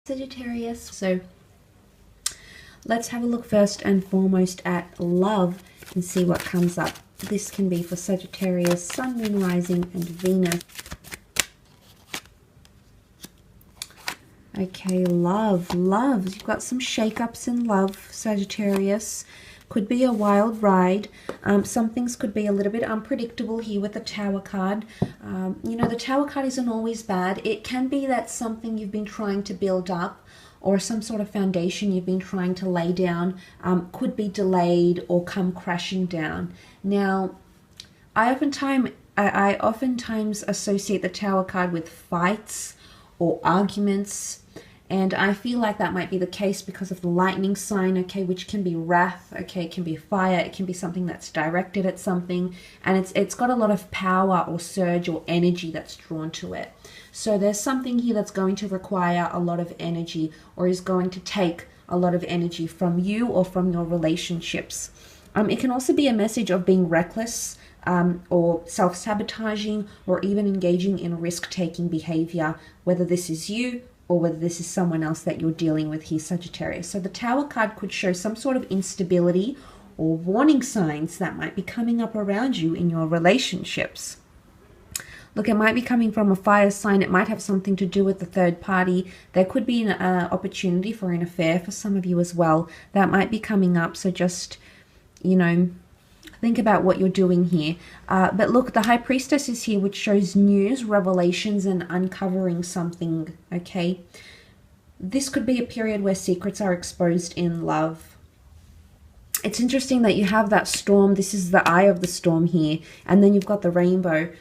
Sagittarius. So let's have a look first and foremost at love and see what comes up. This can be for Sagittarius, Sun, Moon, Rising, and Venus. Okay, love. You've got some shake-ups in love, Sagittarius. Could be a wild ride. Some things could be a little bit unpredictable here with the Tower card. You know, the Tower card isn't always bad. It can be that something you've been trying to build up or some sort of foundation you've been trying to lay down could be delayed or come crashing down. Now, I oftentimes associate the Tower card with fights or arguments. And I feel like that might be the case because of the lightning sign, okay, which can be wrath, okay, it can be fire, it can be something that's directed at something, and it's got a lot of power or surge or energy that's drawn to it. So there's something here that's going to require a lot of energy or is going to take a lot of energy from you or from your relationships. It can also be a message of being reckless or self-sabotaging or even engaging in risk-taking behavior, whether this is you or whether this is someone else that you're dealing with here, Sagittarius. So the Tower card could show some sort of instability or warning signs that might be coming up around you in your relationships. Look, it might be coming from a fire sign. It might have something to do with the third party. There could be an opportunity for an affair for some of you as well. That might be coming up. So just, you know, think about what you're doing here. But look, the High Priestess is here, which shows news, revelations, and uncovering something, okay? This could be a period where secrets are exposed in love. It's interesting that you have that storm. This is the eye of the storm here. And then you've got the rainbow,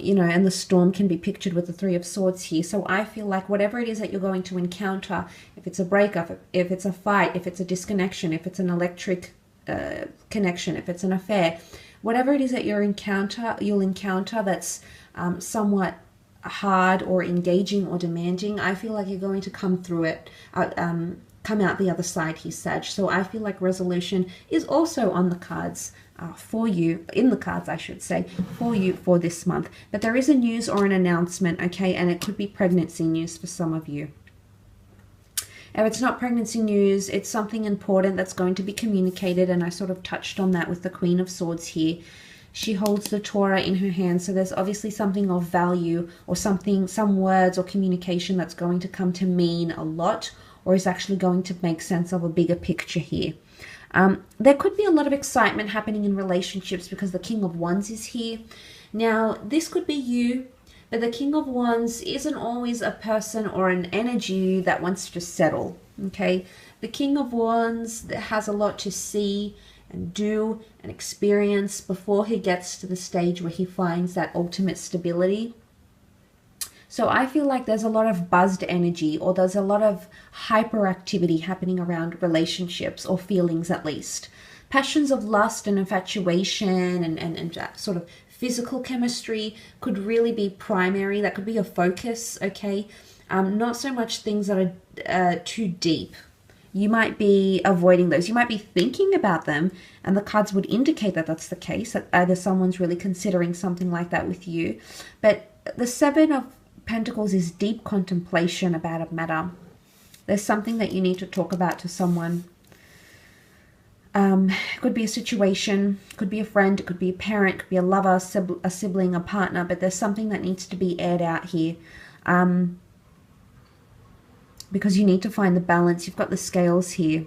you know, and the storm can be pictured with the Three of Swords here. So I feel like whatever it is that you're going to encounter, if it's a breakup, if it's a fight, if it's a disconnection, if it's an electric connection, if it's an affair, whatever it is that you'll encounter that's somewhat hard or engaging or demanding, I feel like you're going to come through it, come out the other side here, Sag. So I feel like resolution is also on the cards for you, in the cards I should say, for you for this month. But there is a news or an announcement, okay, and it could be pregnancy news for some of you. If it's not pregnancy news, it's something important that's going to be communicated, and I sort of touched on that with the Queen of Swords here. She holds the Torah in her hand, so there's obviously something of value or something, some words or communication that's going to come to mean a lot or is actually going to make sense of a bigger picture here. There could be a lot of excitement happening in relationships because the King of Wands is here. Now, this could be you. But the King of Wands isn't always a person or an energy that wants to settle, okay? The King of Wands has a lot to see and do and experience before he gets to the stage where he finds that ultimate stability. So I feel like there's a lot of buzzed energy, or there's a lot of hyperactivity happening around relationships, or feelings at least. Passions of lust and infatuation and sort of physical chemistry could really be primary. That could be a focus, okay? Not so much things that are too deep. You might be avoiding those. You might be thinking about them, and the cards would indicate that that's the case, that either someone's really considering something like that with you. But the Seven of Pentacles is deep contemplation about a matter. There's something that you need to talk about to someone. Could be a situation, could be a friend, it could be a parent, could be a lover, a sibling, a partner, but there's something that needs to be aired out here because you need to find the balance. You've got the scales here.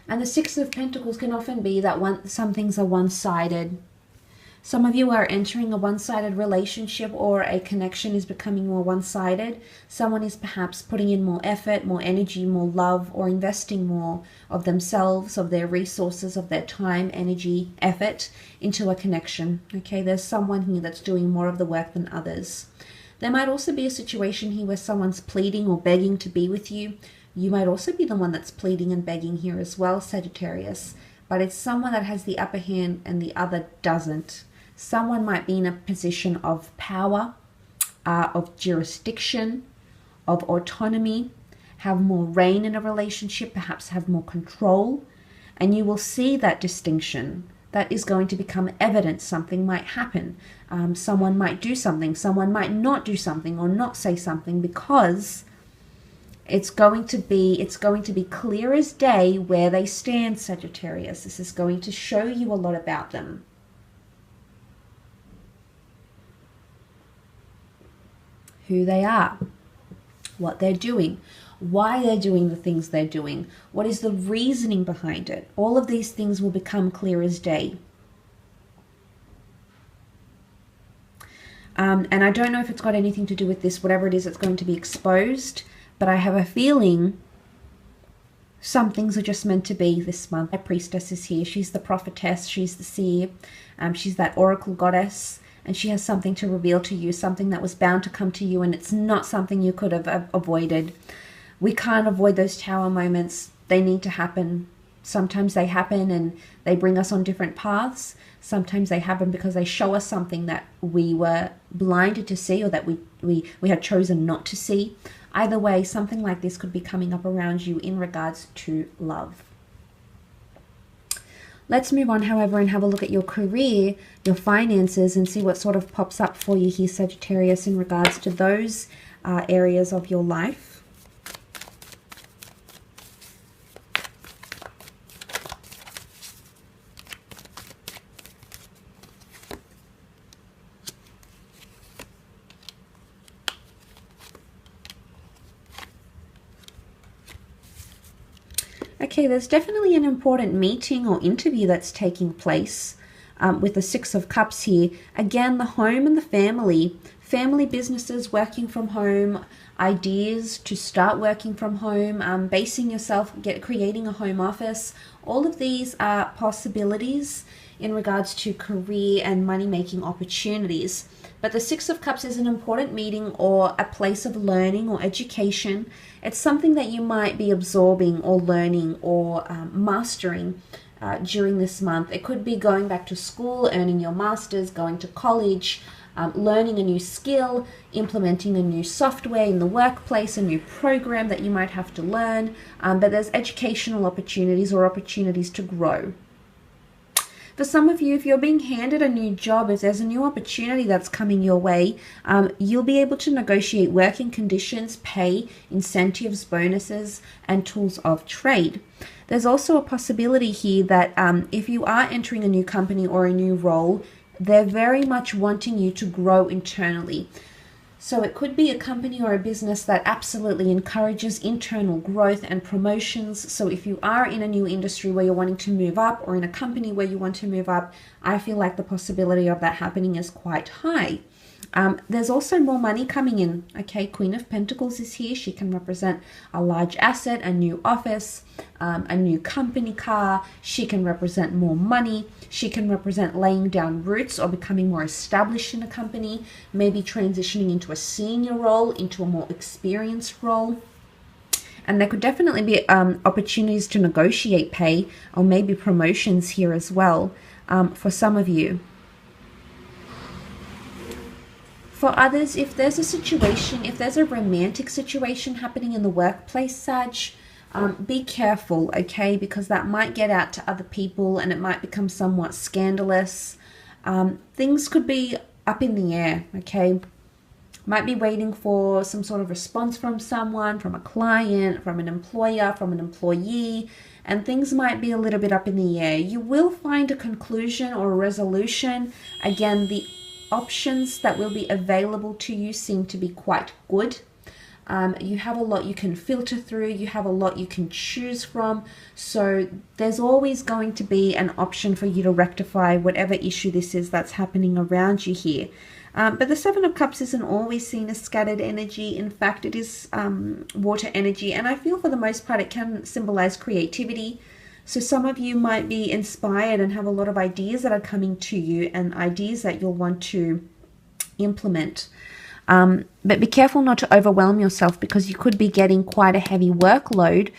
And the Six of Pentacles can often be that some things are one-sided. Some of you are entering a one-sided relationship, or a connection is becoming more one-sided. Someone is perhaps putting in more effort, more energy, more love, or investing more of themselves, of their resources, of their time, energy, effort into a connection. Okay, there's someone here that's doing more of the work than others. There might also be a situation here where someone's pleading or begging to be with you. You might also be the one that's pleading and begging here as well, Sagittarius. But it's someone that has the upper hand and the other doesn't. Someone might be in a position of power, of jurisdiction, of autonomy, have more reign in a relationship, perhaps have more control, and you will see that distinction. That is going to become evident. Something might happen. Someone might do something. Someone might not do something or not say something because It's going to be clear as day where they stand, Sagittarius. This is going to show you a lot about them. Who they are, what they're doing, why they're doing the things they're doing, what is the reasoning behind it. All of these things will become clear as day. And I don't know if it's got anything to do with this, whatever it is, it's going to be exposed. But I have a feeling some things are just meant to be this month. My priestess is here. She's the prophetess. She's the seer. She's that oracle goddess. And she has something to reveal to you, something that was bound to come to you. And it's not something you could have avoided. We can't avoid those tower moments. They need to happen. Sometimes they happen and they bring us on different paths. Sometimes they happen because they show us something that we were blinded to see, or that we had chosen not to see. Either way, something like this could be coming up around you in regards to love. Let's move on, however, and have a look at your career, your finances, and see what sort of pops up for you here, Sagittarius, in regards to those areas of your life. Okay, there's definitely an important meeting or interview that's taking place with the Six of Cups here. Again, the home and the family businesses, working from home, ideas to start working from home, basing yourself, creating a home office. All of these are possibilities in regards to career and money-making opportunities. But the Six of Cups is an important meeting or a place of learning or education. It's something that you might be absorbing or learning or mastering during this month. It could be going back to school, earning your master's, going to college, learning a new skill, implementing a new software in the workplace, a new program that you might have to learn. But there's educational opportunities or opportunities to grow. For some of you, if you're being handed a new job, if there's a new opportunity that's coming your way, you'll be able to negotiate working conditions, pay, incentives, bonuses, and tools of trade. There's also a possibility here that if you are entering a new company or a new role, they're very much wanting you to grow internally. So it could be a company or a business that absolutely encourages internal growth and promotions. So if you are in a new industry where you're wanting to move up, or in a company where you want to move up, I feel like the possibility of that happening is quite high. There's also more money coming in. Okay, Queen of Pentacles is here. She can represent a large asset, a new office, a new company car. She can represent more money. She can represent laying down roots or becoming more established in a company, maybe transitioning into a senior role, into a more experienced role. And there could definitely be opportunities to negotiate pay or maybe promotions here as well for some of you. For others, if there's a situation, if there's a romantic situation happening in the workplace, Sag, be careful, okay? Because that might get out to other people and it might become somewhat scandalous. Things could be up in the air, okay? Might be waiting for some sort of response from someone, from a client, from an employer, from an employee, and things might be a little bit up in the air. You will find a conclusion or a resolution. Again, the options that will be available to you seem to be quite good. You have a lot you can filter through, you have a lot you can choose from, so there's always going to be an option for you to rectify whatever issue this is that's happening around you here. But the Seven of Cups isn't always seen as scattered energy. In fact, it is water energy, and I feel for the most part it can symbolize creativity. So some of you might be inspired and have a lot of ideas that are coming to you and ideas that you'll want to implement. But be careful not to overwhelm yourself, because you could be getting quite a heavy workload,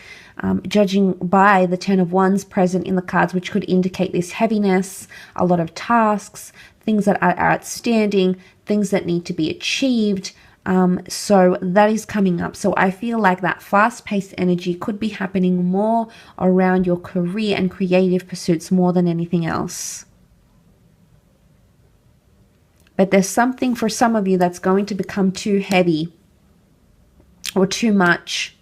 judging by the Ten of Wands present in the cards, which could indicate this heaviness, a lot of tasks, things that are outstanding, things that need to be achieved. So that is coming up. So I feel like that fast-paced energy could be happening more around your career and creative pursuits more than anything else. But there's something for some of you that's going to become too heavy or too much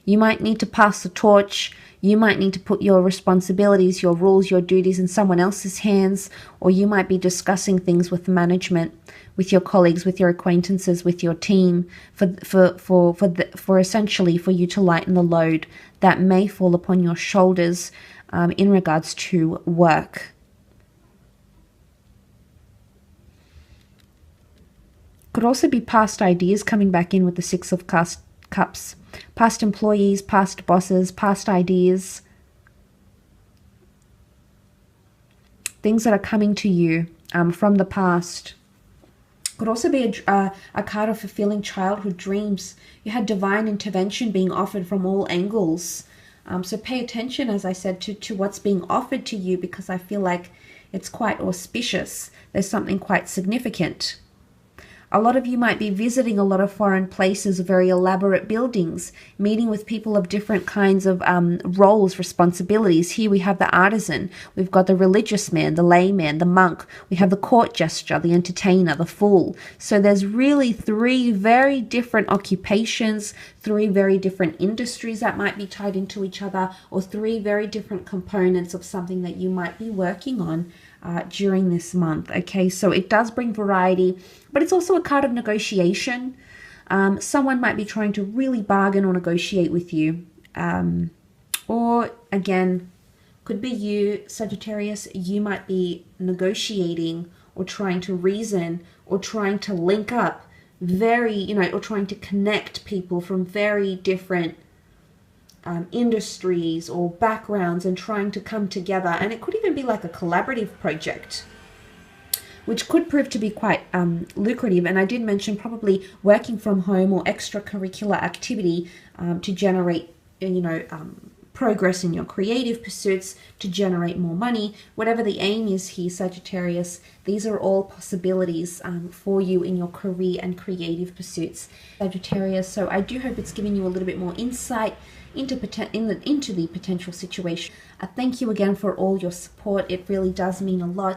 You might need to pass the torch. You might need to put your responsibilities, your rules, your duties in someone else's hands, or you might be discussing things with management, with your colleagues, with your acquaintances, with your team, for essentially for you to lighten the load that may fall upon your shoulders in regards to work. Could also be past ideas coming back in with the Six of Cups. Past employees, past bosses, past ideas. Things that are coming to you from the past. Could also be a card of fulfilling childhood dreams. You had divine intervention being offered from all angles. So pay attention, as I said, to what's being offered to you, because I feel like it's quite auspicious. There's something quite significant. A lot of you might be visiting a lot of foreign places, very elaborate buildings, meeting with people of different kinds of roles, responsibilities. Here we have the artisan, we've got the religious man, the layman, the monk, we have the court jester, the entertainer, the fool. So there's really three very different occupations, three very different industries that might be tied into each other, or three very different components of something that you might be working on during this month. Okay, so it does bring variety, but it's also a card of negotiation. Someone might be trying to really bargain or negotiate with you. Or again, could be you, Sagittarius, you might be negotiating or trying to reason or trying to link up or trying to connect people from very different industries or backgrounds and trying to come together. And it could even be like a collaborative project, which could prove to be quite lucrative. And I did mention probably working from home or extracurricular activity to generate, progress in your creative pursuits, to generate more money. Whatever the aim is here, Sagittarius, these are all possibilities for you in your career and creative pursuits, Sagittarius. So I do hope it's giving you a little bit more insight into the potential situation. Thank you again for all your support. It really does mean a lot.